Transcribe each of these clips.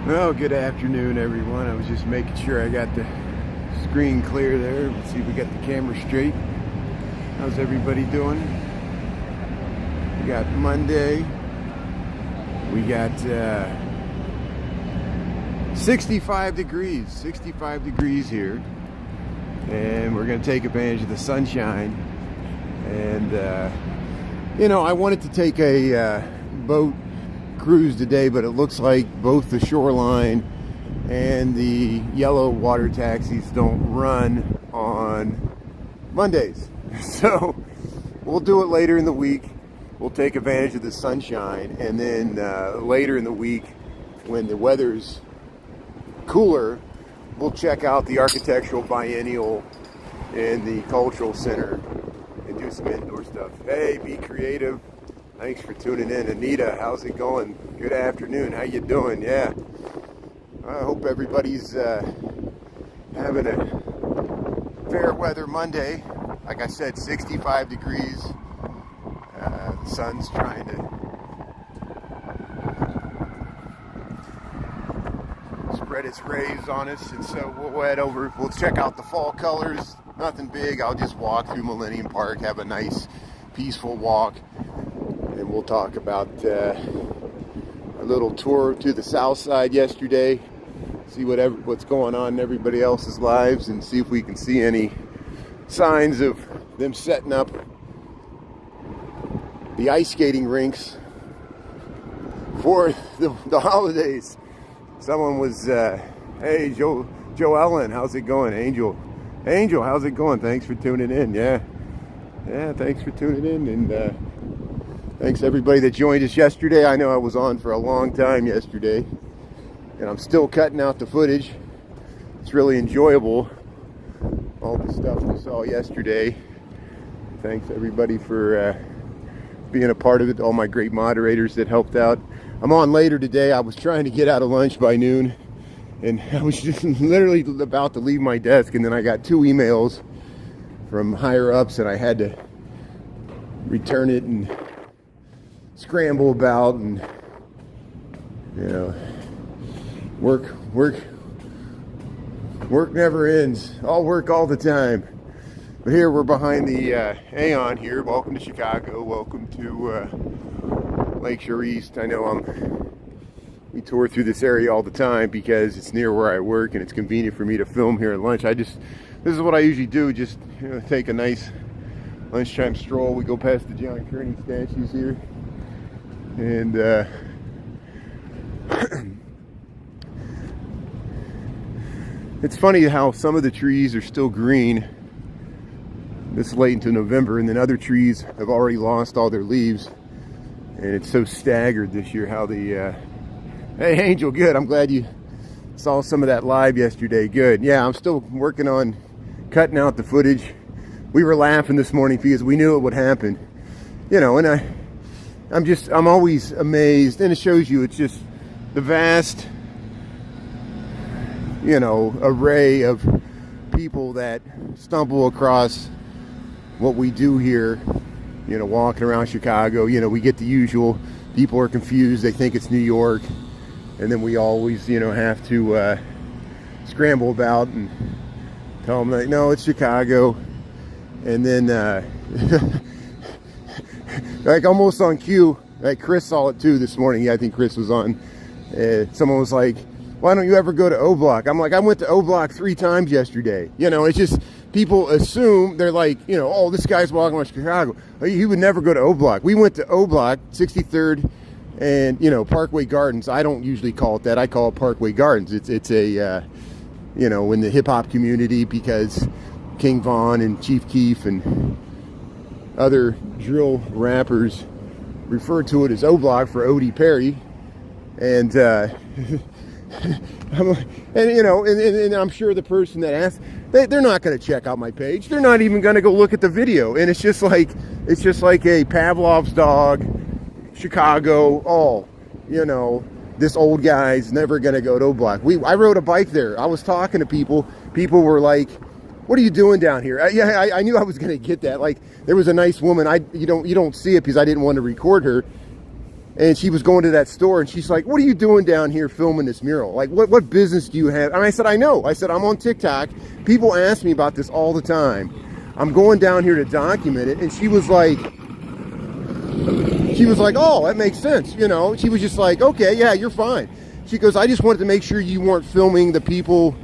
Well, good afternoon, everyone. I was just making sure I got the screen clear there. Let's see if we got the camera straight. How's everybody doing? We got Monday. We got 65 degrees here. And we're going to take advantage of the sunshine. And, I wanted to take a boat cruise today, but it looks like both the shoreline and the yellow water taxis don't run on Mondays. So we'll do it later in the week. We'll take advantage of the sunshine, and then later in the week when the weather's cooler, we'll check out the Architectural Biennial in the Cultural Center and do some indoor stuff. Hey, be creative. Thanks for tuning in. Anita, how's it going? Good afternoon. How you doing? Yeah. I hope everybody's having a fair weather Monday. Like I said, 65 degrees. The sun's trying to spread its rays on us, and so we'll head over. We'll check out the fall colors. Nothing big. I'll just walk through Millenium Park, have a nice, peaceful walk. And we'll talk about a little tour to the south side yesterday, see what's going on in everybody else's lives, and see if we can see any signs of them setting up the ice skating rinks for the holidays. Someone was, hey, Joe Ellen, how's it going? Angel, how's it going? Thanks for tuning in. Yeah, thanks for tuning in, and thanks everybody that joined us yesterday. I know I was on for a long time yesterday, and I'm still cutting out the footage. It's really enjoyable, all the stuff we saw yesterday. Thanks everybody for being a part of it, all my great moderators that helped out. I'm on later today. I was trying to get out of lunch by noon, and I was just literally about to leave my desk, and then I got 2 emails from higher ups, and I had to return it and scramble about, and work never ends. All work all the time. But here we're behind the Aeon here. Welcome to Chicago. Welcome to Lakeshore East. I know we tour through this area all the time because it's near where I work and it's convenient for me to film here at lunch. This is what I usually do. Just take a nice lunchtime stroll. We go past the John Kearney statues here. And it's funny how some of the trees are still green this late into November, and then other trees have already lost all their leaves, and it's so staggered this year how the hey Angel, good, I'm glad you saw some of that live yesterday. Good. Yeah, I'm still working on cutting out the footage. We were laughing this morning because we knew it would happen, and I'm always amazed, and it shows you it's just the vast, array of people that stumble across what we do here, walking around Chicago. We get the usual, people are confused, they think it's New York, and then we always, have to scramble about and tell them, like, no, it's Chicago. And then like almost on cue, like Chris saw it too this morning. Yeah, I think Chris was on. Someone was like, why don't you ever go to O Block? I'm like, I went to O Block 3 times yesterday. It's just, people assume, they're like, oh, this guy's walking around Chicago. He would never go to O Block. We went to O Block, 63rd, and, Parkway Gardens. I don't usually call it that. I call it Parkway Gardens. It's a, in the hip hop community, because King Von and Chief Keef and other drill rappers refer to it as O Block for O.D. Perry. And, and I'm sure the person that asked, they're not going to check out my page. They're not even going to go look at the video. And it's just like a Pavlov's dog, Chicago, this old guy's never going to go to O Block. I rode a bike there. I was talking to people. People were like, what are you doing down here? I knew I was going to get that. Like, there was a nice woman. You don't see it because I didn't want to record her. And she was going to that store, and she's like, what are you doing down here filming this mural? Like, what business do you have? And I said, I know. I said, I'm on TikTok. People ask me about this all the time. I'm going down here to document it. And she was like, oh, that makes sense. You know, she was just like, okay, yeah, you're fine. She goes, I just wanted to make sure you weren't filming the people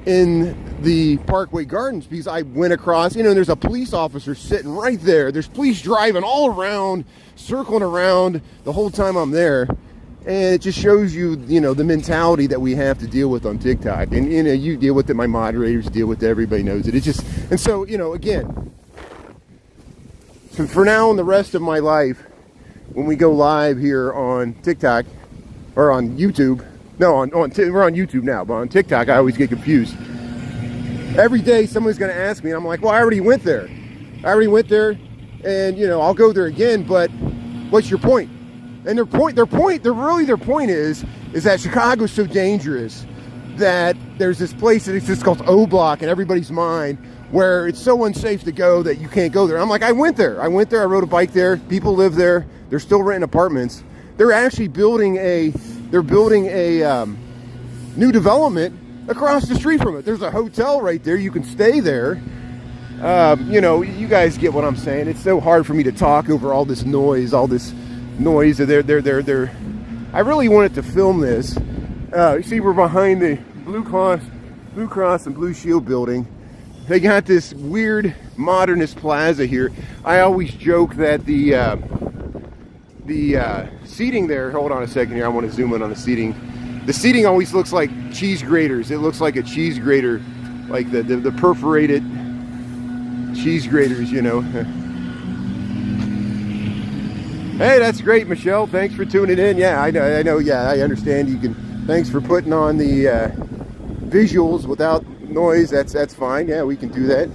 in the Parkway Gardens, because I went across, you know, there's a police officer sitting right there. There's police driving all around, circling around the whole time I'm there. And it just shows you, you know, the mentality that we have to deal with on TikTok. And, you know, you deal with it, my moderators deal with it, everybody knows it. It's just, and so, you know, again, so for now and the rest of my life, when we go live here on TikTok, or on YouTube, no, we're on YouTube now, but on TikTok, I always get confused. Every day, someone's going to ask me, and I'm like, well, I already went there. And, you know, I'll go there again, but what's your point? And their point is that Chicago's so dangerous that there's this place that exists called O Block in everybody's mind where it's so unsafe to go that you can't go there. I'm like, I went there, I rode a bike there, people live there, they're still renting apartments. They're actually building a new development across the street from it. There's a hotel right there. You can stay there. You know, you guys get what I'm saying. It's so hard for me to talk over all this noise. They're. I really wanted to film this. You see, we're behind the Blue Cross and Blue Shield building. They got this weird modernist plaza here. I always joke that the seating there. Hold on a second here. I want to zoom in on the seating. The seating always looks like cheese graters. It looks like a cheese grater, like the perforated cheese graters, you know. Hey, that's great, Michelle. Thanks for tuning in. Yeah, I know. Yeah, I understand. You can. Thanks for putting on the visuals without noise. That's fine. Yeah, we can do that.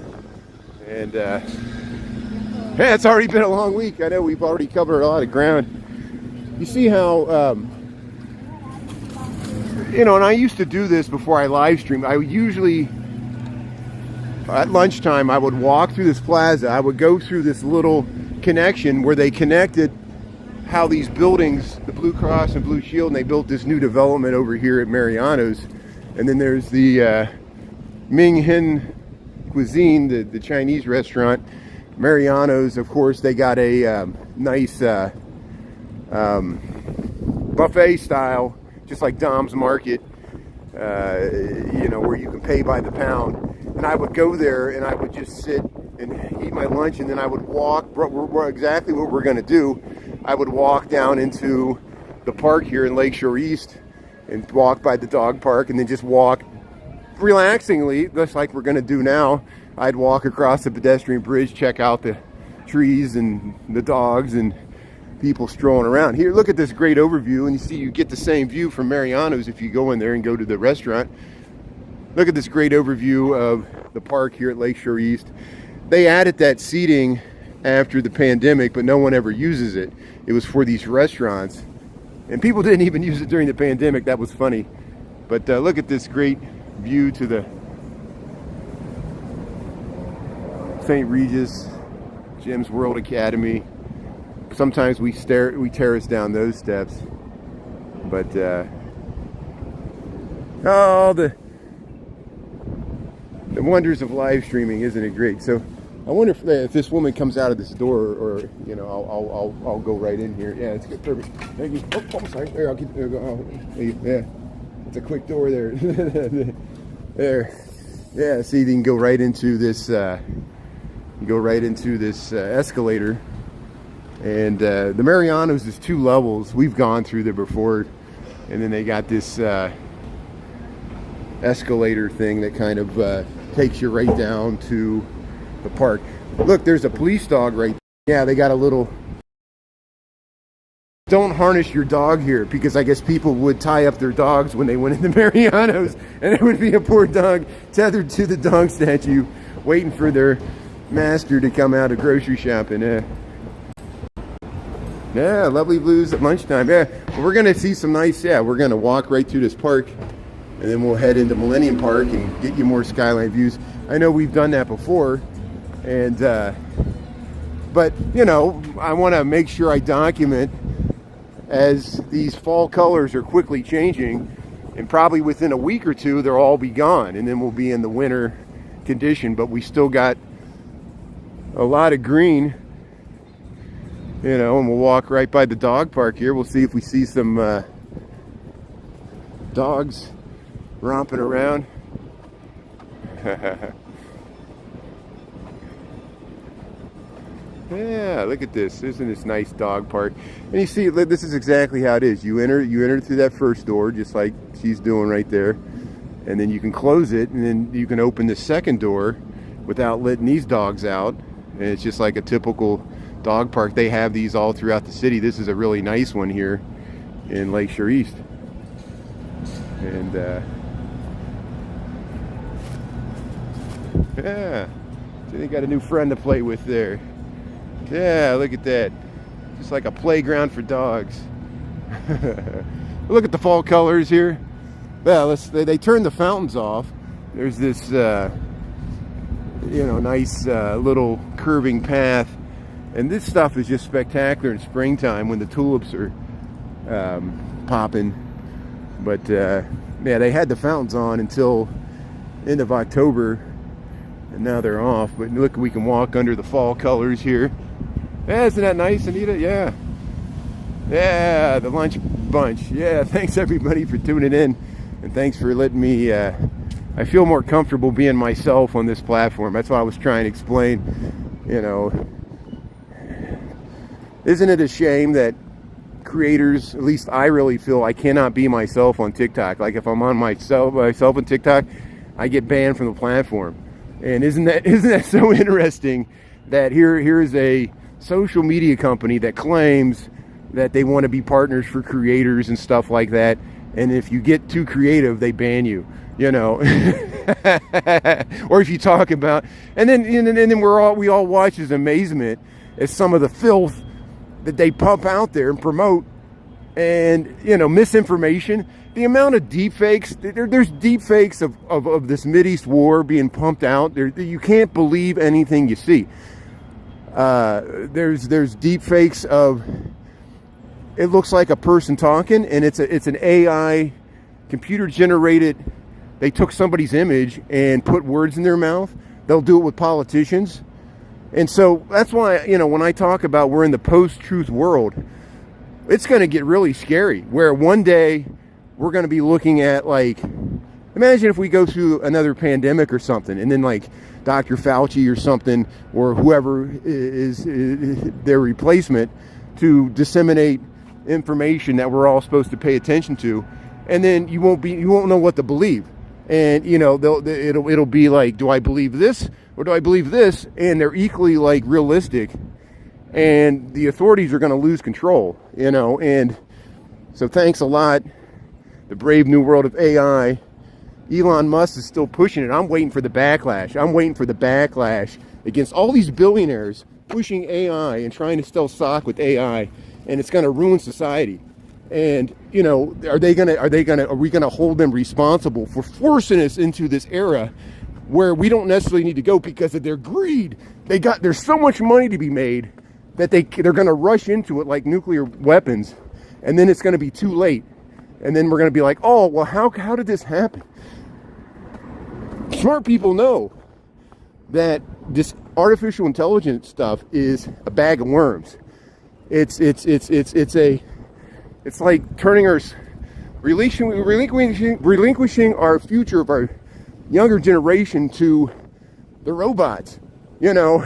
And yeah, it's already been a long week. I know we've already covered a lot of ground. You see how. You know, and I used to do this before I live streamed. I would usually, at lunchtime, I would walk through this plaza. I would go through this little connection where they connected how these buildings, the Blue Cross and Blue Shield, and they built this new development over here at Mariano's. And then there's the Ming Hin Cuisine, the Chinese restaurant. Mariano's, of course, they got a nice buffet style, just like Dom's Market, you know, where you can pay by the pound. And I would go there and I would just sit and eat my lunch, and then I would walk, exactly what we're going to do. I would walk down into the park here in Lakeshore East and walk by the dog park, and then just walk relaxingly, just like we're going to do now. I'd walk across the pedestrian bridge, check out the trees and the dogs and people strolling around. Here, look at this great overview, and you see you get the same view from Mariano's if you go in there and go to the restaurant. Look at this great overview of the park here at Lakeshore East. They added that seating after the pandemic, but no one ever uses it. It was for these restaurants, and people didn't even use it during the pandemic. That was funny. But look at this great view to the St. Regis, Jim's World Academy. Sometimes we terrace down those steps, but oh, the wonders of live streaming, isn't it great? So I wonder if this woman comes out of this door, or you know, I'll go right in here. Yeah, it's good, perfect. Thank you. Oh, sorry. There, I'll keep. There, go. Oh, yeah, it's a quick door there. There. Yeah. See, you can go right into this. Escalator. And the Mariano's is 2 levels. We've gone through there before, and then they got this escalator thing that kind of takes you right down to the park. Look, there's a police dog right there. Yeah, they got a little. Don't harness your dog here, because I guess people would tie up their dogs when they went into Mariano's, and it would be a poor dog tethered to the dog statue, waiting for their master to come out of grocery shopping. Yeah, lovely blues at lunchtime. Yeah, well, we're gonna see some nice. Yeah, we're gonna walk right through this park, and then we'll head into Millenium Park and get you more skyline views. I know we've done that before, and but you know, I want to make sure I document as these fall colors are quickly changing, and probably within a week or two they'll all be gone, and then we'll be in the winter condition. But we still got a lot of green, you know, and we'll walk right by the dog park here. We'll see if we see some dogs romping around. Yeah, look at this. Isn't this nice dog park? And you see, this is exactly how it is. You enter through that first door, just like she's doing right there. And then you can close it, and then you can open the second door without letting these dogs out. And it's just like a typical dog park. They have these all throughout the city. This is a really nice one here in Lakeshore East. And yeah, so they got a new friend to play with there. Yeah, look at that. Just like a playground for dogs. Look at the fall colors here. Well, they turned the fountains off. There's this, you know, nice little curving path. And this stuff is just spectacular in springtime when the tulips are popping. But, yeah, they had the fountains on until end of October. And now they're off. But look, we can walk under the fall colors here. Yeah, isn't that nice, Anita? Yeah. Yeah, the lunch bunch. Yeah, thanks everybody for tuning in. And thanks for letting me, I feel more comfortable being myself on this platform. That's what I was trying to explain. You know, isn't it a shame that creators, at least I really feel I cannot be myself on TikTok. Like if I'm on myself on TikTok, I get banned from the platform. And isn't that so interesting that here's a social media company that claims that they want to be partners for creators and stuff like that, and if you get too creative they ban you, you know. Or if you talk about, and then we all watch as amazement as some of the filth that they pump out there and promote, and you know, misinformation. The amount of deep fakes, there's deep fakes of this Mideast war being pumped out there. You can't believe anything you see. There's deep fakes of, it looks like a person talking, and it's an AI computer generated. They took somebody's image and put words in their mouth. They'll do it with politicians. And so that's why, you know, when I talk about we're in the post-truth world, it's going to get really scary, where one day we're going to be looking at, like, imagine if we go through another pandemic or something, and then like Dr. Fauci or something, or whoever is their replacement, to disseminate information that we're all supposed to pay attention to, and then you won't know what to believe. And you know, it'll be like, do I believe this or do I believe this? And they're equally like realistic, and the authorities are going to lose control, you know. And so thanks a lot, the brave new world of AI. Elon Musk is still pushing it. I'm waiting for the backlash. I'm waiting for the backlash against all these billionaires pushing AI and trying to sell stock with AI, and it's going to ruin society. And you know, are we going to hold them responsible for forcing us into this era where we don't necessarily need to go because of their greed? There's so much money to be made that they're going to rush into it like nuclear weapons, and then it's going to be too late. And then we're going to be like, oh, well, how did this happen? Smart people know that this artificial intelligence stuff is a bag of worms. It's like turning relinquishing our future of our younger generation to the robots, you know.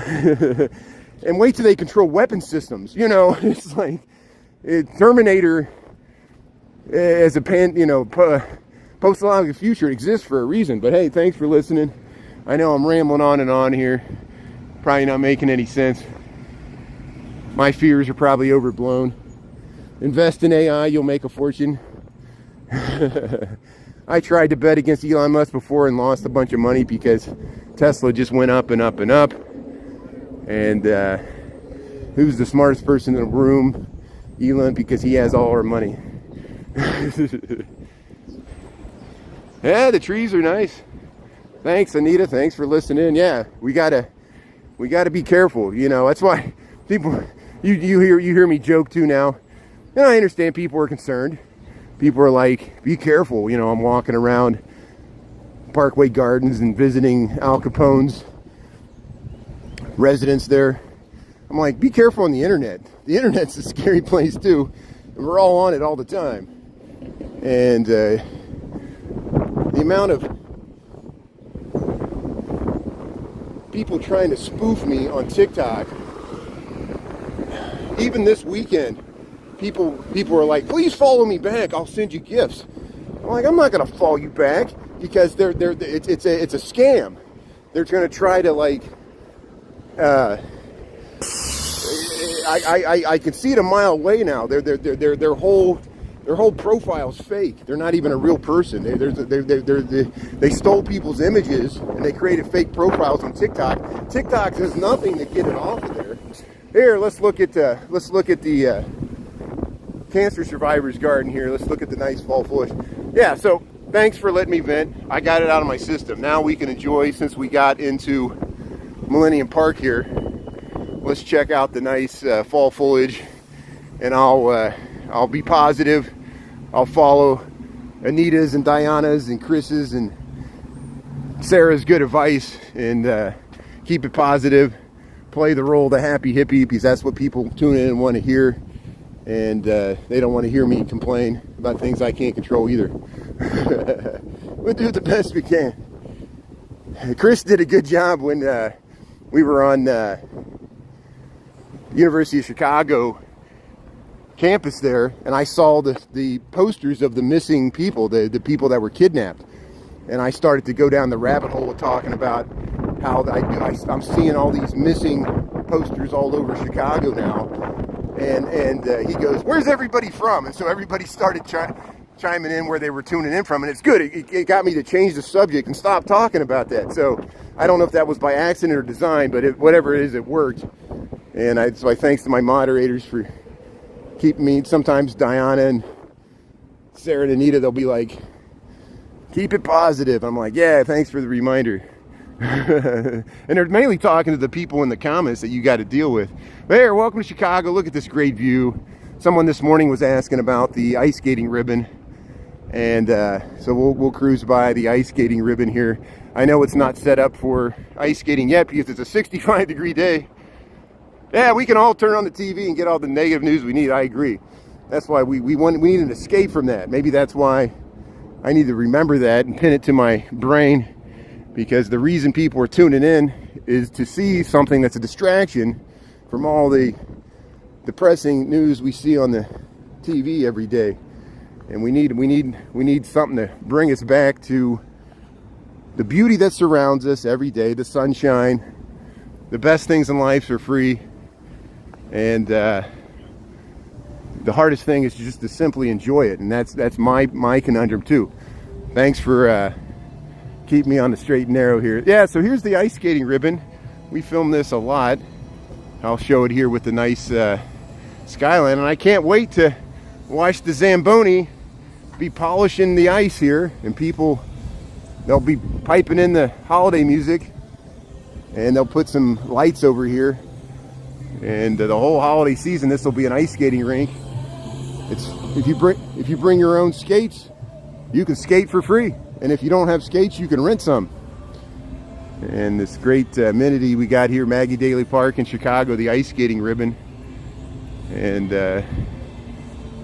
And wait till they control weapon systems, you know. It's like Terminator as a post-apocalyptic future exists for a reason. But hey, thanks for listening. I know I'm rambling on and on here, probably not making any sense. My fears are probably overblown. Invest in AI, you'll make a fortune. I tried to bet against Elon Musk before and lost a bunch of money because Tesla just went up and up and up. And who's the smartest person in the room? Elon, because he has all our money. Yeah, the trees are nice. Thanks, Anita. Thanks for listening. Yeah, we gotta be careful. You know, that's why people, you hear me joke too now. And I understand people are concerned. People are like, be careful. You know, I'm walking around Parkway Gardens and visiting Al Capone's residence there. I'm like, be careful on the internet. The internet's a scary place too. And we're all on it all the time. And the amount of people trying to spoof me on TikTok, even this weekend, people are like, please follow me back, I'll send you gifts. I'm like, I'm not gonna follow you back, because it's a scam. They're gonna try to, like, I can see it a mile away now. Their whole profile's fake. They're not even a real person. They stole people's images and they created fake profiles on TikTok. TikTok does nothing to get it off of there. Here, let's look at the cancer survivor's garden here. Let's look at the nice fall foliage. Yeah. So thanks for letting me vent. I got it out of my system. Now we can enjoy, since we got into Millenium Park here. Let's check out the nice fall foliage, and I'll be positive. I'll follow Anita's and Diana's and Chris's and Sarah's good advice, and keep it positive. Play the role of the happy hippie, because that's what people tune in and want to hear, and they don't want to hear me complain about things I can't control either. We'll do the best we can. Chris did a good job when we were on University of Chicago campus there, and I saw the posters of the missing people, the people that were kidnapped, and I started to go down the rabbit hole of talking about how I'm seeing all these missing posters all over Chicago now, and he goes, where's everybody from? And so everybody started chiming in where they were tuning in from, and it's good. It got me to change the subject and stop talking about that. So I don't know if that was by accident or design, but whatever it is, it worked. And so thanks to my moderators for keeping me. Sometimes Diana and Sarah and Anita, they'll be like, keep it positive. I'm like, yeah, thanks for the reminder. And they're mainly talking to the people in the comments that you got to deal with. But here, welcome to Chicago. Look at this great view. Someone this morning was asking about the ice skating ribbon. And so we'll cruise by the ice skating ribbon here. I know it's not set up for ice skating yet because it's a 65-degree day. Yeah, we can all turn on the TV and get all the negative news we need. I agree. That's why we need an escape from that. Maybe that's why I need to remember that and pin it to my brain, because the reason people are tuning in is to see something that's a distraction from all the depressing news we see on the TV every day. And we need something to bring us back to the beauty that surrounds us every day, the sunshine. The best things in life are free. And the hardest thing is just to simply enjoy it, and that's my conundrum too. Thanks for keeping me on the straight and narrow here. Yeah, so here's the ice skating ribbon. We film this a lot. I'll show it here with the nice skyline, and I can't wait to watch the Zamboni be polishing the ice here, and they'll be piping in the holiday music, and they'll put some lights over here. And the whole holiday season, this will be an ice skating rink. If you bring your own skates, you can skate for free. And if you don't have skates, you can rent some. And this great amenity we got here, Maggie Daley Park in Chicago, the ice skating ribbon. And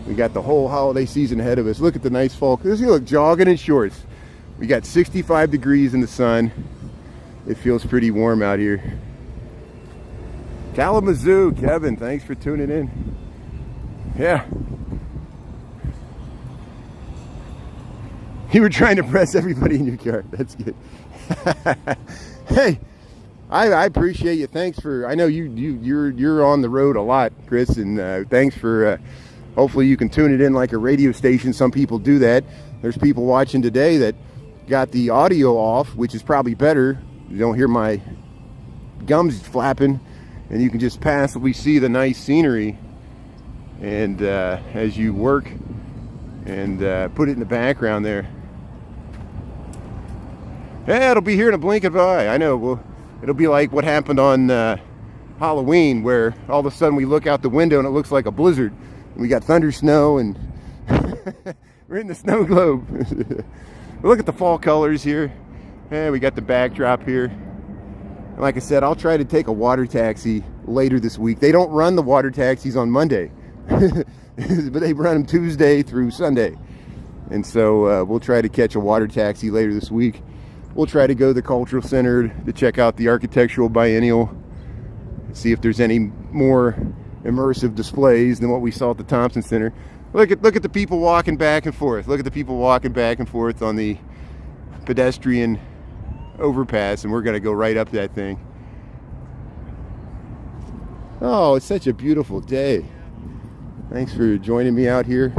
we got the whole holiday season ahead of us. Look at the nice fall. You look jogging in shorts. We got 65 degrees in the sun. It feels pretty warm out here. Kalamazoo, Kevin, thanks for tuning in. Yeah. You were trying to press everybody in your car. That's good. Hey, I appreciate you. Thanks for, I know you're on the road a lot, Chris, and thanks for, hopefully you can tune it in like a radio station. Some people do that. There's people watching today that got the audio off, which is probably better. You don't hear my gums flapping. And you can just passively see the nice scenery, and as you work and put it in the background there. Yeah, it'll be here in a blink of an eye. I know. Well, it'll be like what happened on Halloween, where all of a sudden we look out the window and it looks like a blizzard. We got thunder snow, and we're in the snow globe. Look at the fall colors here. And we got the backdrop here. And like I said, I'll try to take a water taxi later this week. They don't run the water taxis on Monday, but they run them Tuesday through Sunday. And so we'll try to catch a water taxi later this week. We'll try to go to the Cultural Center to check out the Architectural Biennial, see if there's any more immersive displays than what we saw at the Thompson Center. Look at the people walking back and forth. Look at the people walking back and forth on the pedestrian overpass, and we're going to go right up that thing. Oh, it's such a beautiful day. Thanks for joining me out here.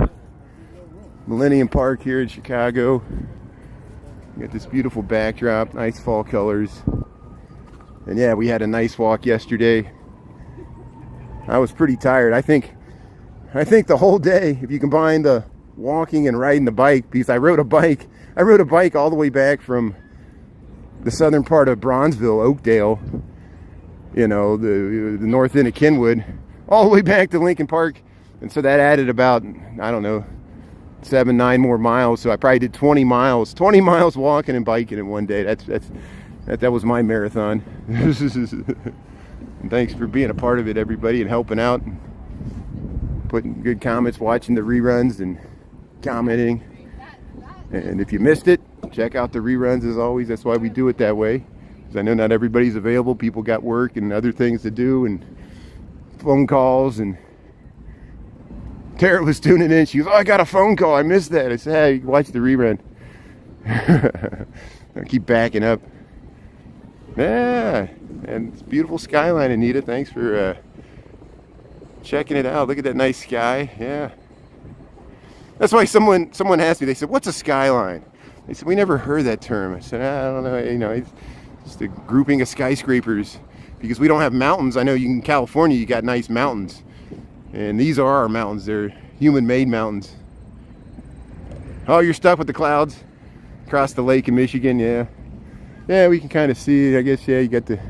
Millenium Park here in Chicago. We got this beautiful backdrop, nice fall colors. And yeah, we had a nice walk yesterday. I was pretty tired. I think the whole day, if you combine the walking and riding the bike, because I rode a bike all the way back from the southern part of Bronzeville, Oakdale, you know, the north end of Kenwood, all the way back to Lincoln Park. And so that added about, I don't know, 7-9 more miles. So I probably did 20 miles walking and biking in one day. That was my marathon. And thanks for being a part of it, everybody, and helping out, and putting good comments, watching the reruns and commenting. And if you missed it, check out the reruns as always. That's why we do it that way, because I know not everybody's available. People got work and other things to do and phone calls. And Tara was tuning in. She goes, "Oh, I got a phone call. I missed that." I said, "Hey, watch the rerun." I keep backing up. Yeah, and it's beautiful skyline, Anita. Thanks for checking it out. Look at that nice sky. Yeah. That's why someone asked me, they said, "What's a skyline?" They said, "We never heard that term." I said, "I don't know, you know, it's just a grouping of skyscrapers, because we don't have mountains. I know in California you got nice mountains, and these are our mountains. They're human-made mountains." Oh, you're stuck with the clouds across the lake in Michigan. Yeah, we can kind of see it, I guess. Yeah, you got the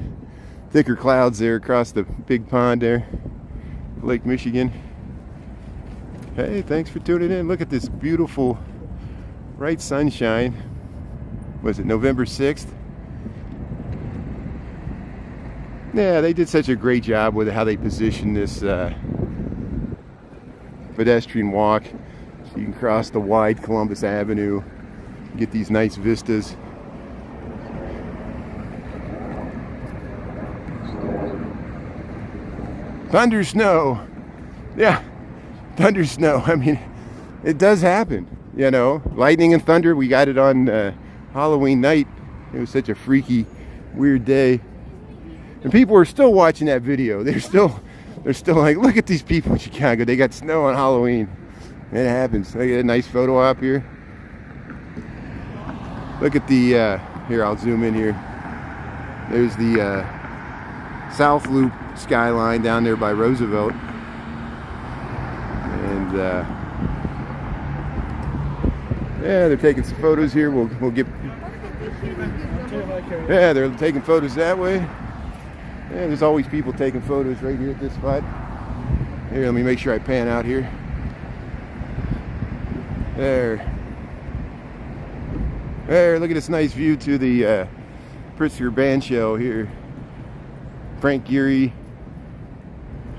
thicker clouds there across the big pond there, Lake Michigan. Hey, thanks for tuning in. Look at this beautiful bright sunshine. Was it November 6th? Yeah, they did such a great job with how they positioned this pedestrian walk. So you can cross the wide Columbus Avenue, get these nice vistas. Thunder snow. Yeah, thunder snow. I mean, it does happen, you know. Lightning and thunder. We got it on Halloween night. It was such a freaky, weird day. And people are still watching that video. They're still like, look at these people in Chicago. They got snow on Halloween. It happens. Look at a nice photo op here. Look at the, here, I'll zoom in here. There's the South Loop skyline down there by Roosevelt. And yeah, they're taking some photos here. We'll get, yeah, they're taking photos that way. Yeah, there's always people taking photos right here at this spot. Here, let me make sure I pan out here. There, look at this nice view to the Pritzker Band Shell here. Frank Gehry,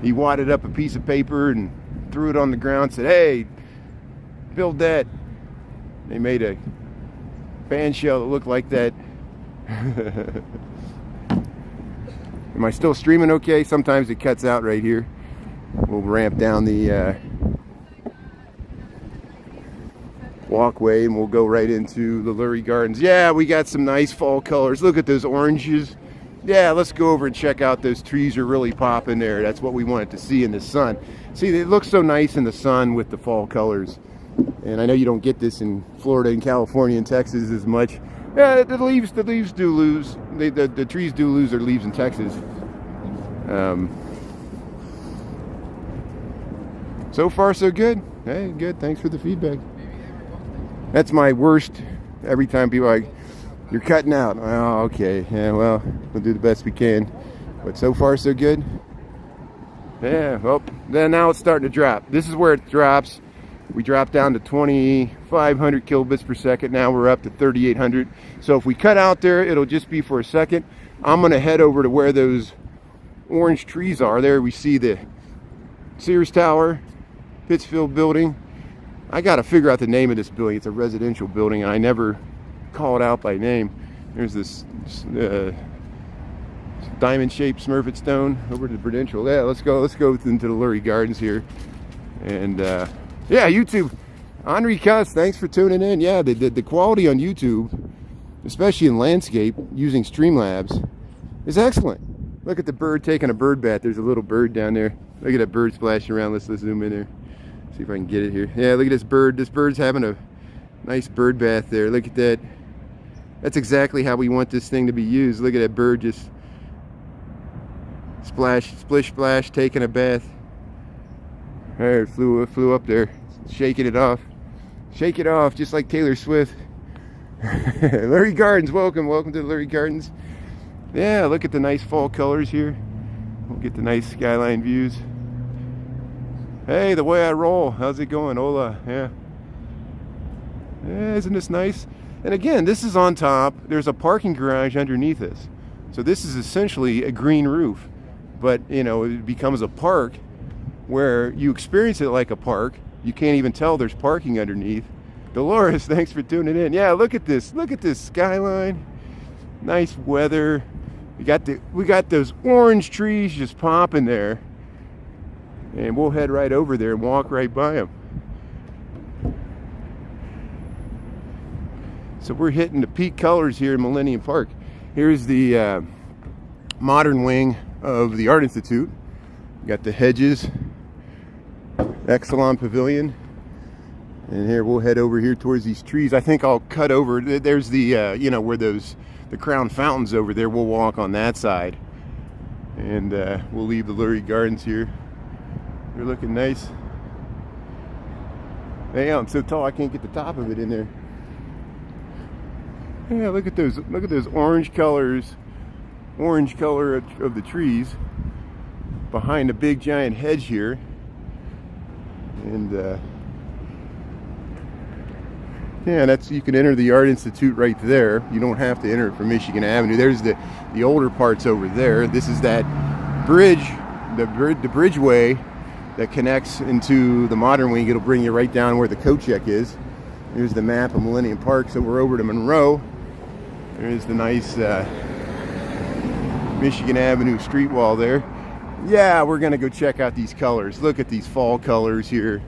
he wadded up a piece of paper and threw it on the ground, said, "Hey, build that." They made a band shell that looked like that. Am I still streaming okay? Sometimes it cuts out right here. We'll ramp down the walkway and we'll go right into the Lurie Gardens. Yeah, we got some nice fall colors. Look at those oranges. Yeah, let's go over and check out those trees are really popping there. That's what we wanted to see in the sun. See, it looks so nice in the sun with the fall colors. And I know you don't get this in Florida and California and Texas as much. Yeah, the leaves do lose. The trees do lose their leaves in Texas. So far, so good. Hey, good. Thanks for the feedback. That's my worst. Every time people are like, "You're cutting out." Oh, okay. Yeah, well, we'll do the best we can. But so far, so good. Yeah, well, then now it's starting to drop. This is where it drops. We dropped down to 2,500 kilobits per second. Now we're up to 3,800. So if we cut out there, it'll just be for a second. I'm going to head over to where those orange trees are. There we see the Sears Tower, Pittsfield building. I got to figure out the name of this building. It's a residential building, and I never call it out by name. There's this diamond-shaped Smurfit stone over to the Prudential. Yeah, let's go into the Lurie Gardens here. And yeah, YouTube, Henri Cuss, thanks for tuning in. Yeah, the quality on YouTube, especially in landscape using Streamlabs, is excellent. Look at the bird taking a bird bath. There's a little bird down there. Look at that bird splashing around. Let's zoom in there. See if I can get it here. Yeah, look at this bird. This bird's having a nice bird bath there. Look at that. That's exactly how we want this thing to be used. Look at that bird just splash, splish, splash, taking a bath. There, it flew up there, shaking it off. Shake it off, just like Taylor Swift. Lurie Gardens, welcome to the Lurie Gardens. Yeah, look at the nice fall colors here. We'll get the nice skyline views. Hey, the way I roll, how's it going? Hola, yeah. Yeah, isn't this nice? And again, this is on top. There's a parking garage underneath this. So this is essentially a green roof. But, you know, it becomes a park where you experience it like a park. You can't even tell there's parking underneath. Dolores, thanks for tuning in. Yeah, look at this. Look at this skyline. Nice weather. We got those orange trees just popping there. And we'll head right over there and walk right by them. So we're hitting the peak colors here in Millenium Park. Here's the modern wing of the Art Institute. We got the hedges, Exelon Pavilion, and here we'll head over here towards these trees. I think I'll cut over. There's the you know, where the crown fountains over there. We'll walk on that side, and we'll leave the Lurie Gardens here. They're looking nice. Hey, I'm so tall I can't get the top of it in there. Yeah, look at those orange colors, orange color of the trees behind a big giant hedge here. And yeah, that's, you can enter the Art Institute right there. You don't have to enter it from Michigan Avenue. There's the older parts over there. This is that bridge, the bridgeway that connects into the modern wing. It'll bring you right down where the coat check is. Here's the map of Millennium Park. So we're over to Monroe. There's the nice Michigan Avenue street wall there. Yeah, we're gonna go check out these colors. Look at these fall colors here.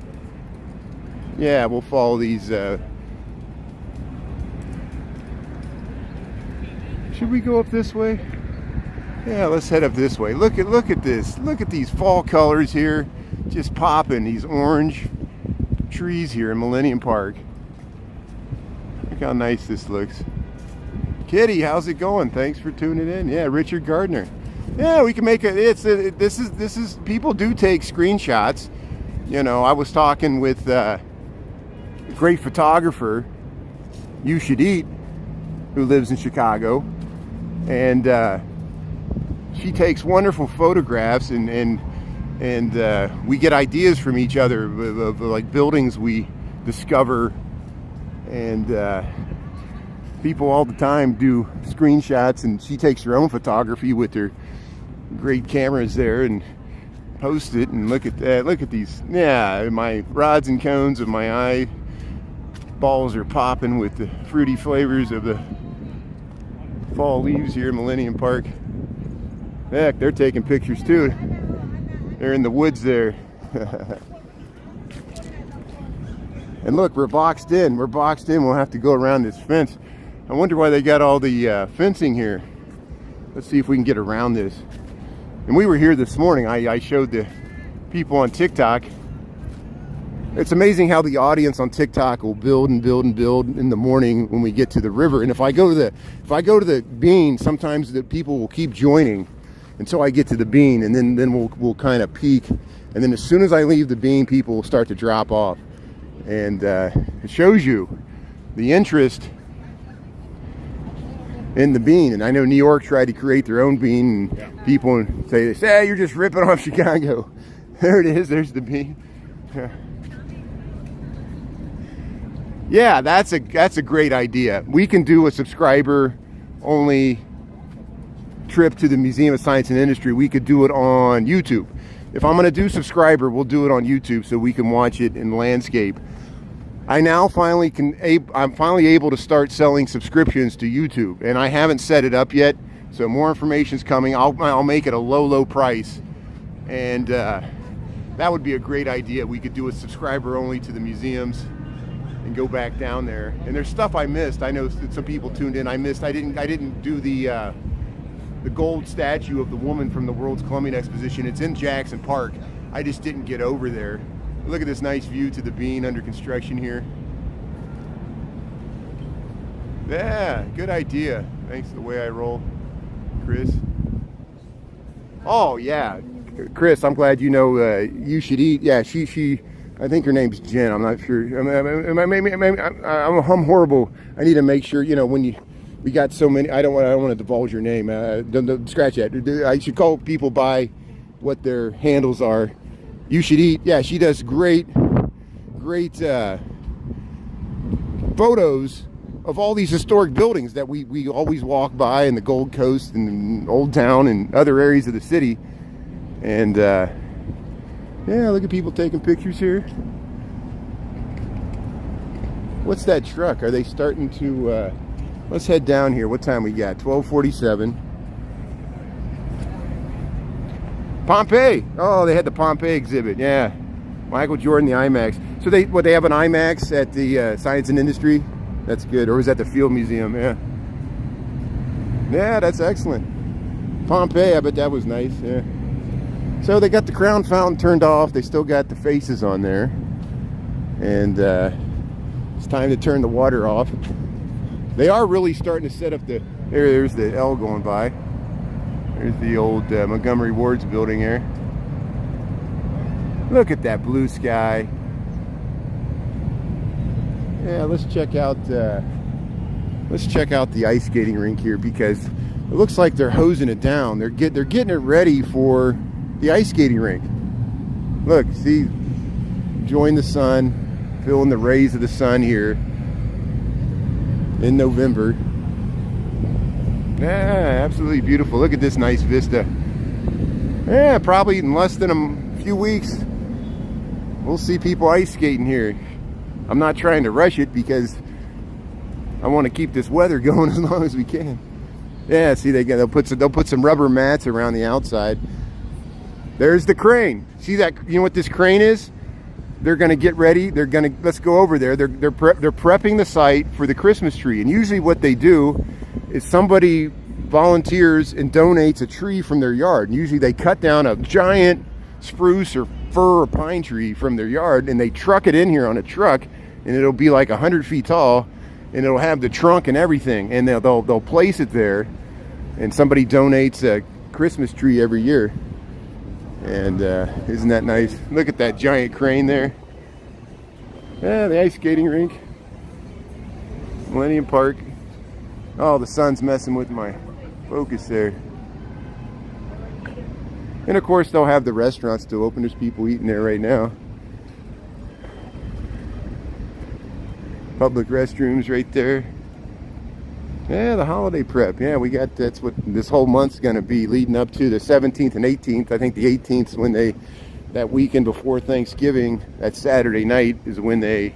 Yeah, we'll follow these. Should we go up this way? Yeah, let's head up this way. Look at this. Look at these fall colors here, just popping. These orange trees here in Millennium Park. Look how nice this looks. Kitty, how's it going? Thanks for tuning in. Yeah, Richard Gardner. Yeah, we can make it. This is people do take screenshots. You know, I was talking with a great photographer, You Should Eat, who lives in Chicago, and she takes wonderful photographs, and we get ideas from each other of like buildings we discover, and people all the time do screenshots, and she takes her own photography with her great cameras there and post it. And look at that. Look at these. Yeah, my rods and cones of my eyeballs are popping with the fruity flavors of the fall leaves here in Millennium Park. Heck, they're taking pictures too. They're in the woods there. And look, we're boxed in. We're boxed in. We'll have to go around this fence. I wonder why they got all the fencing here. Let's see if we can get around this. And we were here this morning. I showed the people on TikTok. It's amazing how the audience on TikTok will build and build and build in the morning when we get to the river. And if I go to the bean, sometimes the people will keep joining until I get to the bean, and then we'll kind of peak. And then as soon as I leave the bean, people will start to drop off. And it shows you the interest in the bean. And I know New York tried to create their own bean, and people say, hey, you're just ripping off Chicago. There it is. There's the bean. Yeah, that's a great idea. We can do a subscriber only trip to the Museum of Science and Industry. We could do it on YouTube. If I'm going to do subscriber, we'll do it on YouTube so we can watch it in landscape. I'm finally able to start selling subscriptions to YouTube, and I haven't set it up yet, so more information's coming. I'll make it a low price, and that would be a great idea. We could do a subscriber only to the museums and go back down there. And there's stuff I missed. I know some people tuned in. I didn't do the gold statue of the woman from the World's Columbian Exposition. It's in Jackson Park. I just didn't get over there. Look at this nice view to the bean under construction here. Yeah, good idea. Thanks to the way I roll, Chris. Oh yeah, Chris, I'm glad you know You Should Eat. Yeah, she I think her name's Jen. I'm not sure. I'm horrible. I need to make sure, you know, when we got so many. I don't want to divulge your name. Don't scratch that. I should call people by what their handles are. You Should Eat. Yeah, she does great photos of all these historic buildings that we always walk by in the Gold Coast and Old Town and other areas of the city. And yeah, look at people taking pictures here. What's that truck? Are they starting to let's head down here. What time we got? 12:47. Pompeii. Oh, they had the Pompeii exhibit. Yeah, Michael Jordan, the IMAX. So they have an IMAX at the Science and Industry. That's good. Or was that the Field Museum? Yeah. Yeah, that's excellent. Pompeii. I bet that was nice. Yeah. So they got the crown fountain turned off. They still got the faces on there, and it's time to turn the water off. They are really starting to set up the. There's the L going by. There's the old Montgomery Ward's building there. Look at that blue sky. Yeah, let's check out the ice skating rink here, because it looks like they're hosing it down. They're getting it ready for the ice skating rink. Look, see, enjoying the sun, feeling the rays of the sun here in November. Yeah, absolutely beautiful. Look at this nice vista. Yeah, probably in less than a few weeks, we'll see people ice skating here. I'm not trying to rush it because I want to keep this weather going as long as we can. Yeah, see, they'll put some rubber mats around the outside. There's the crane. See that? You know what this crane is? They're going to get ready. Let's go over there. They're prepping the site for the Christmas tree. And usually what they do is somebody volunteers and donates a tree from their yard. And usually they cut down a giant spruce or fir or pine tree from their yard, and they truck it in here on a truck, and it'll be like 100 feet tall, and it'll have the trunk and everything, and they'll place it there, and somebody donates a Christmas tree every year. And isn't that nice? Look at that giant crane there. Yeah, the ice skating rink, Millenium Park. Oh, the sun's messing with my focus there. And of course they'll have the restaurants still open. There's people eating there right now. Public restrooms right there. Yeah, the holiday prep. Yeah, that's what this whole month's going to be, leading up to the 17th and 18th. I think the 18th is when that weekend before Thanksgiving, that Saturday night, is when they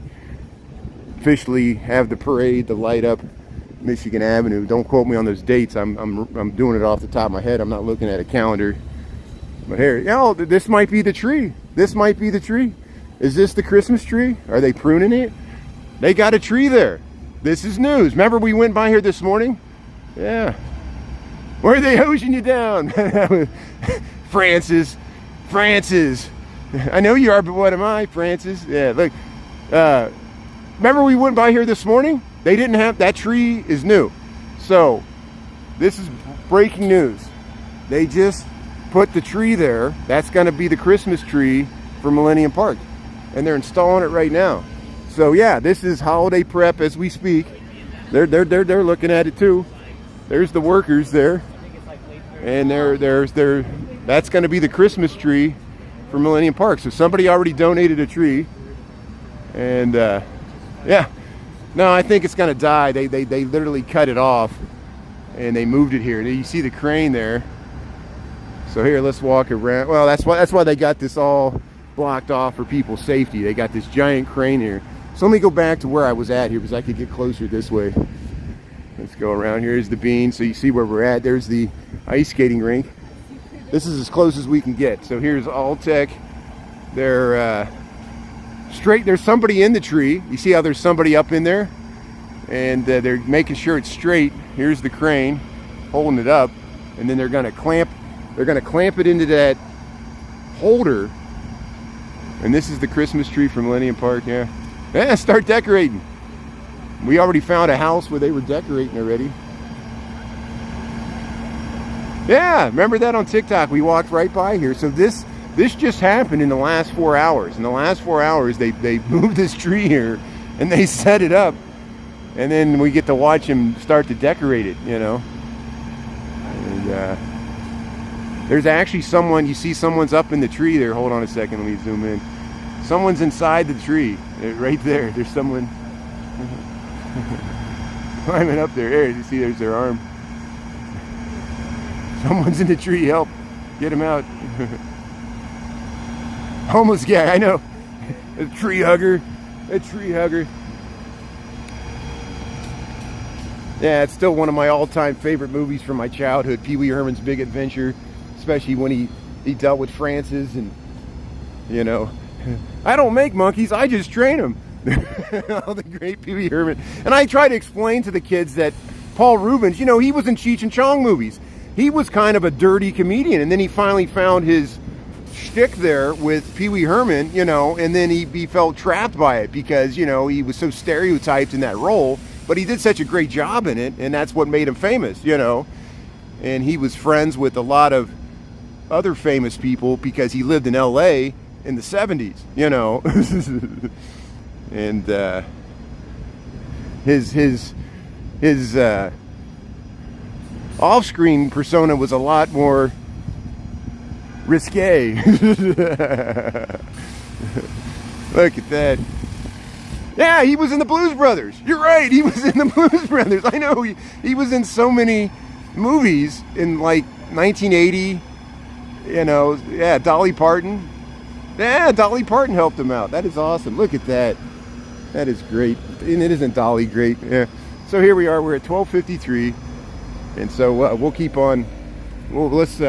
officially have the parade to light up Michigan Avenue. Don't quote me on those dates. I'm doing it off the top of my head. I'm not looking at a calendar. But here, oh, this might be the tree. This might be the tree. Is this the Christmas tree? Are they pruning it? They got a tree there. This is news. Remember we went by here this morning? Yeah. Where are they hosing you down? Francis. I know you are, but what am I, Francis? Yeah, look. Remember we went by here this morning? They didn't have, that tree is new. So, this is breaking news. They just put the tree there. That's going to be the Christmas tree for Millenium Park. And they're installing it right now. So yeah, this is holiday prep as we speak. They're looking at it too. There's the workers there. And that's going to be the Christmas tree for Millenium Park. So somebody already donated a tree. And yeah, no, I think it's going to die. They literally cut it off and they moved it here. You see the crane there. So here, let's walk around. Well, that's why they got this all blocked off for people's safety. They got this giant crane here. So let me go back to where I was at here because I could get closer this way. Let's go around. Here's the bean. So you see where we're at. There's the ice skating rink. This is as close as we can get. So here's Alltech. They're straight. There's somebody in the tree. You see how there's somebody up in there? And they're making sure it's straight. Here's the crane holding it up. And then they're going to clamp it into that holder. And this is the Christmas tree from Millenium Park. Yeah, start decorating. We already found a house where they were decorating already. Yeah, remember that on TikTok? We walked right by here. So this just happened in the last 4 hours. In the last 4 hours, they moved this tree here and they set it up. And then we get to watch them start to decorate it, you know. And there's actually someone, you see someone's up in the tree there. Hold on a second, let me zoom in. Someone's inside the tree, right there. There's someone climbing up there. There, you see there's their arm. Someone's in the tree, help. Get him out. Homeless guy, I know. A tree hugger. A tree hugger. Yeah, it's still one of my all-time favorite movies from my childhood, Pee Wee Herman's Big Adventure. Especially when he dealt with Francis and, you know, I don't make monkeys, I just train them. Oh, the great Pee Wee Herman. And I try to explain to the kids that Paul Reubens, you know, he was in Cheech and Chong movies. He was kind of a dirty comedian, and then he finally found his shtick there with Pee Wee Herman, you know, and then he felt trapped by it because, you know, he was so stereotyped in that role, but he did such a great job in it, and that's what made him famous, you know. And he was friends with a lot of other famous people because he lived in LA in the 70s, you know. And his off-screen persona was a lot more risque. Look at that. Yeah, he was in the Blues Brothers. You're right, he was in the Blues Brothers. I know, he was in so many movies in like 1980. You know, yeah, Dolly Parton. Yeah, Dolly Parton helped him out. That is awesome. Look at that. That is great. And it isn't Dolly great. Yeah. So here we are. We're at 12:53, and so we'll keep on. Well, let's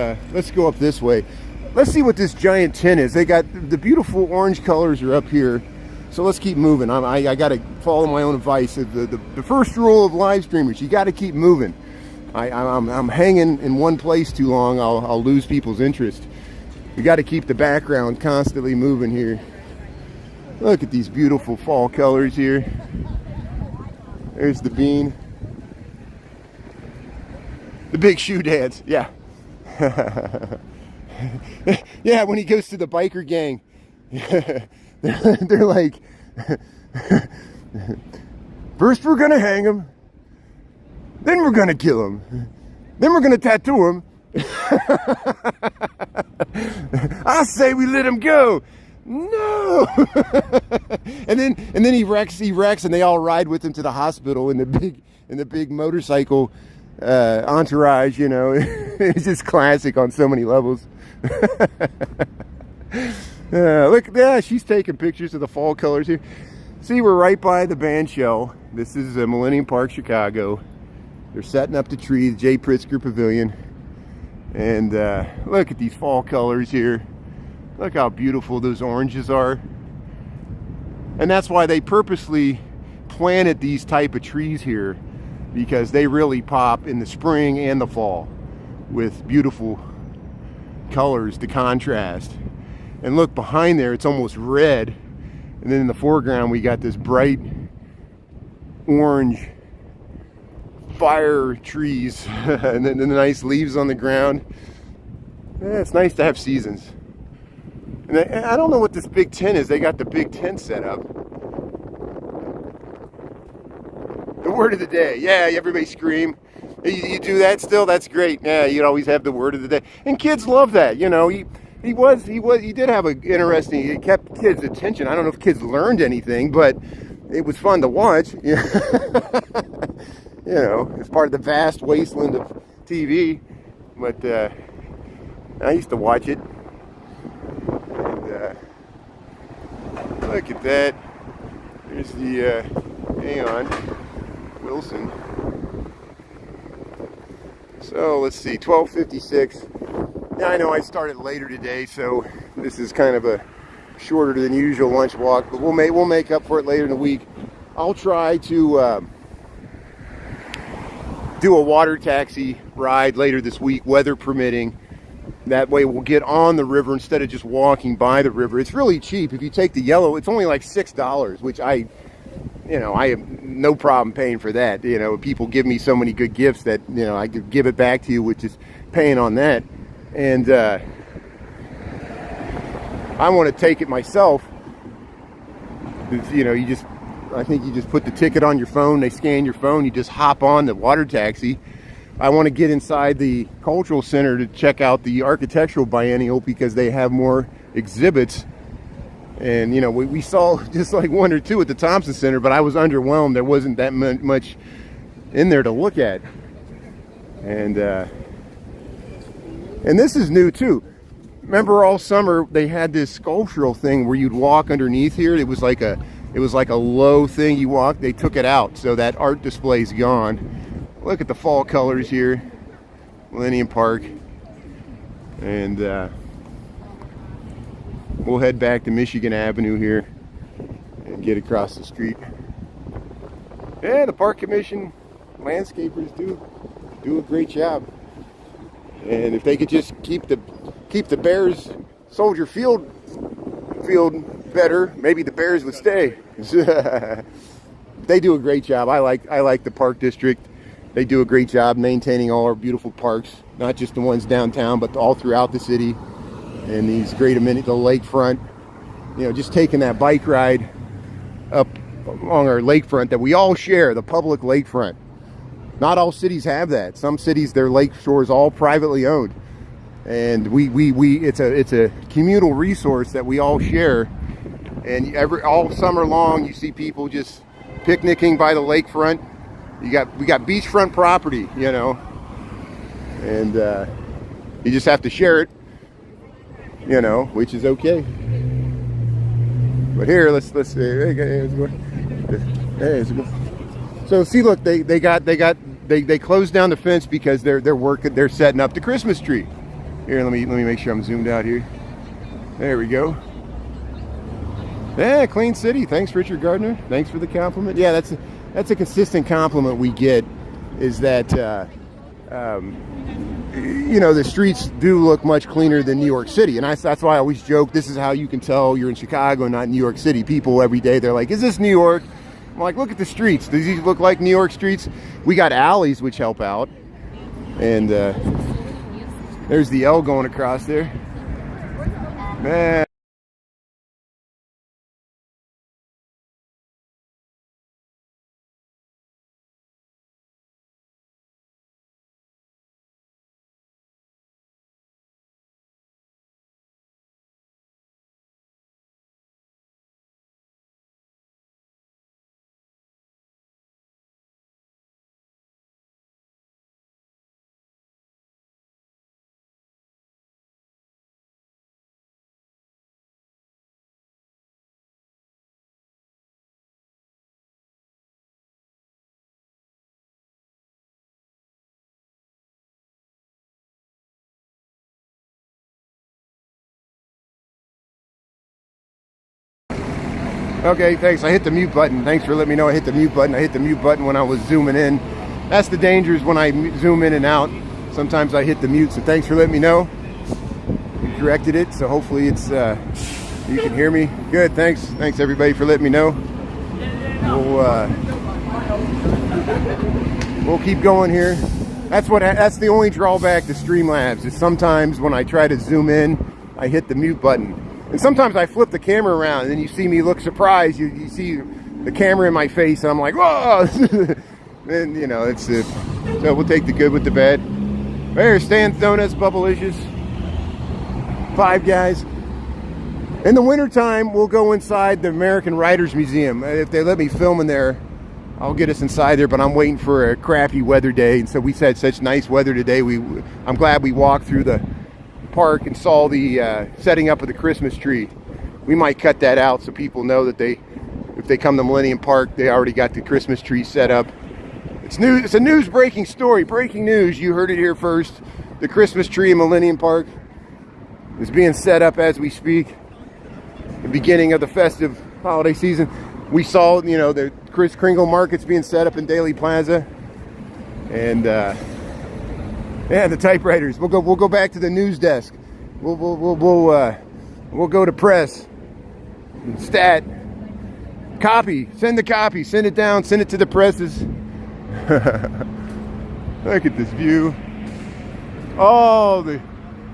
go up this way. Let's see what this giant tin is. They got the beautiful orange colors are up here. So let's keep moving. I got to follow my own advice. The first rule of live streamers: you got to keep moving. I'm hanging in one place too long. I'll lose people's interest. You got to keep the background constantly moving here. Look at these beautiful fall colors here. There's the bean. The big shoe dance, yeah. Yeah, when he goes to the biker gang, they're like, first we're gonna hang him, then we're gonna kill him, then we're gonna tattoo him. I say we let him go. No. and then he wrecks, and they all ride with him to the hospital in the big motorcycle entourage. You know, it's just classic on so many levels. Look, yeah, she's taking pictures of the fall colors here. See, we're right by the band shell. This is Millenium Park, Chicago. They're setting up the tree, the J. Pritzker Pavilion. And look at these fall colors here. Look how beautiful those oranges are. And that's why they purposely planted these type of trees here, because they really pop in the spring and the fall with beautiful colors to contrast. And look behind there, it's almost red. And then in the foreground, we got this bright orange fire trees and then the nice leaves on the ground. Yeah, it's nice to have seasons. And I don't know what this big tent is. They got the big tent set up. The word of the day. Yeah, everybody scream. You do that still? That's great. Yeah, you'd always have the word of the day, and kids love that. You know, he did have an interesting. It kept kids' attention. I don't know if kids learned anything, but it was fun to watch. You know, it's part of the vast wasteland of TV. But I used to watch it. And, look at that. There's the hang on, Wilson. So let's see, 12:56. Now I know I started later today, so this is kind of a shorter than usual lunch walk, but we'll make up for it later in the week. I'll try to do a water taxi ride later this week, weather permitting. That way we'll get on the river instead of just walking by the river. It's really cheap. If you take the yellow, it's only like $6, which I have no problem paying for that. You know, people give me so many good gifts that, you know, I could give it back to you, which is paying on that. And I want to take it myself. You know, I think you just put the ticket on your phone, they scan your phone, you just hop on the water taxi. I want to get inside the cultural center to check out the architectural biennial because they have more exhibits. And, you know, we saw just like one or two at the Thompson Center, but I was underwhelmed. There wasn't that much in there to look at. And this is new too. Remember all summer they had this sculptural thing where you'd walk underneath here. It was like a low thing you walk. They took it out, so that art display's gone. Look at the fall colors here, Millennium Park, and we'll head back to Michigan Avenue here and get across the street. Yeah, the Park Commission landscapers do a great job, and if they could just keep the Bears Soldier Field better, maybe the Bears would stay. They do a great job. I like the Park District. They do a great job maintaining all our beautiful parks, not just the ones downtown, but all throughout the city. And these great amenities, the lakefront, you know, just taking that bike ride up along our lakefront that we all share, the public lakefront. Not all cities have that. Some cities, their lakeshore is all privately owned. And it's a communal resource that we all share. And all summer long, you see people just picnicking by the lakefront. We got beachfront property, you know, and you just have to share it, you know, which is okay. But here, let's go. So see, look, they closed down the fence because they're setting up the Christmas tree. Here, let me make sure I'm zoomed out here. There we go. Yeah, clean city. Thanks, Richard Gardner. Thanks for the compliment. Yeah, that's a consistent compliment we get, is that you know, the streets do look much cleaner than New York City. And that's why I always joke, this is how you can tell you're in Chicago, not New York City. People every day, they're like, is this New York? I'm like, look at the streets. Does these look like New York streets? We got alleys which help out. And there's the L going across there. Man. Okay, thanks. I hit the mute button. Thanks for letting me know I hit the mute button. I hit the mute button when I was zooming in. That's the dangers when I zoom in and out. Sometimes I hit the mute, so thanks for letting me know. You corrected it, so hopefully it's you can hear me. Good, thanks. Thanks everybody for letting me know. We'll keep going here. That's the only drawback to Streamlabs, is sometimes when I try to zoom in, I hit the mute button. And sometimes I flip the camera around and then you see me look surprised. You see the camera in my face and I'm like, whoa! And you know, it's So we'll take the good with the bad. There's Stan's Donuts, Bubblicious, Five Guys. In the wintertime, we'll go inside the American Writers Museum. If they let me film in there, I'll get us inside there, but I'm waiting for a crappy weather day. And so we had such nice weather today. I'm glad we walked through the park and saw the setting up of the Christmas tree. We might cut that out so people know that if they come to Millennium Park, they already got the Christmas tree set up. It's news. It's a news breaking story. Breaking news. You heard it here first. The Christmas tree in Millennium Park is being set up as we speak. The beginning of the festive holiday season. We saw, the Kris Kringle markets being set up in Daly Plaza, and the typewriters. We'll go back to the news desk. We'll go to press, stat, copy. Send the copy. Send it down. Send it to the presses. Look at this view. Oh, the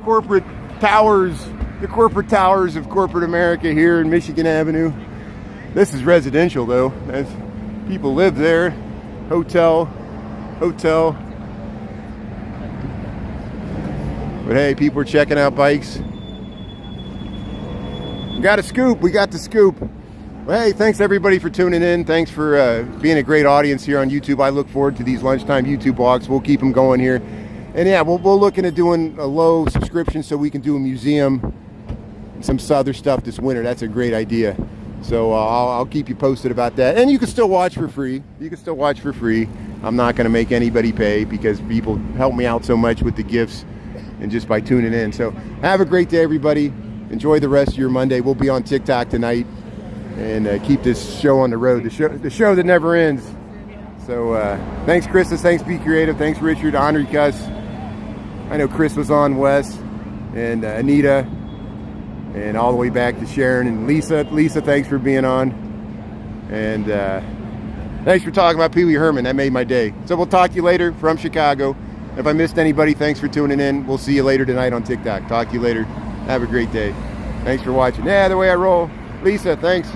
corporate towers. The corporate towers of corporate America here in Michigan Avenue. This is residential though, as people live there. Hotel. But hey, people are checking out bikes. We got a scoop. We got the scoop. Well, hey, thanks everybody for tuning in. Thanks for being a great audience here on YouTube. I look forward to these lunchtime YouTube walks. We'll keep them going here. And yeah, we'll look into doing a low subscription so we can do a museum and some other stuff this winter. That's a great idea. So I'll keep you posted about that. And you can still watch for free. I'm not going to make anybody pay because people help me out so much with the gifts and just by tuning in. So have a great day, everybody. Enjoy the rest of your Monday. We'll be on TikTok tonight and keep this show on the road. The show that never ends. So thanks, Krista. Thanks, Be Creative. Thanks, Richard. Henri Cuss. I know Chris was on, Wes, and Anita. And all the way back to Sharon and Lisa. Lisa, thanks for being on. And thanks for talking about Pee Wee Herman. That made my day. So we'll talk to you later from Chicago. If I missed anybody, thanks for tuning in. We'll see you later tonight on TikTok. Talk to you later. Have a great day. Thanks for watching. Yeah, the way I roll. Lisa, thanks.